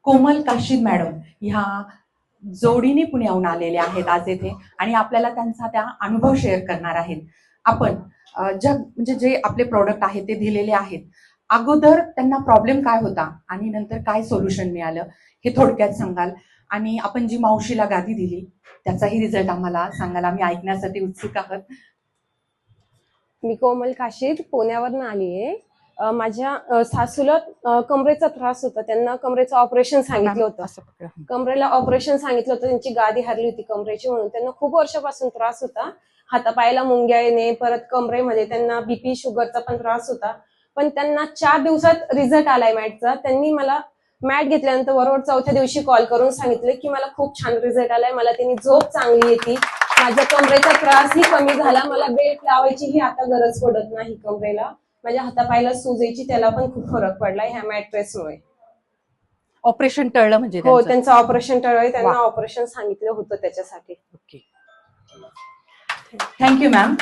कोमल Kashid madam ह्या जोडीने पुण्याहून आलेल्या आहेत आज येथे आणि आपल्याला त्यांचा त्या अनुभव शेअर करणार आहेत. आपण म्हणजे जे आपले प्रोडक्ट आहेत ते दिलेले आहेत. अगोदर त्यांना प्रॉब्लेम काय होता आणि नंतर काय सोल्युशन मिळालं हे थोडक्यात सांगाल आणि आपण जी मावशीला गादी दिली त्याचाही रिझल्ट आम्हाला सांगाल. आम्ही ऐकण्यासाठी उत्सुक आहोत. मी कोमल काशीद पुण्यावरून आली आहे. माझ्या सासूला कमरेचा त्रास होता. त्यांना कमरेचं ऑपरेशन सांगितलं होतं. कमरेला ऑपरेशन सांगितलं होतं. त्यांची गादी हरली होती कमरेची म्हणून. त्यांना खूप वर्षापासून त्रास होता. हातापायाला मुंग्या येणे, परत कमरेमध्ये त्यांना बीपी शुगरचा पण त्रास होता. पण त्यांना 4 दिवसात रिझल्ट आलाय मॅटचा. त्यांनी मला मॅट घेतल्यानंतर बरोबर 4थ्या दिवशी कॉल करून सांगितलं की मला खूप छान रिझल्ट आलाय. मला त्यांनी झोप चांगली येते. माझ्या कमरेचा त्रासही कमी झाला. मला बेल्ट लावायचीही आता गरज पडत नाही कमरेला. माझ्या हातापायला सूज यायची त्याला पण खूप फरक पडलाय ह्या मॅट्रेसमुळे. ऑपरेशन टळलं म्हणजे? हो, त्यांचं ऑपरेशन टळलंय. त्यांना ऑपरेशन सांगितलं होतं त्याच्यासाठी. Okay, thank you ma'am.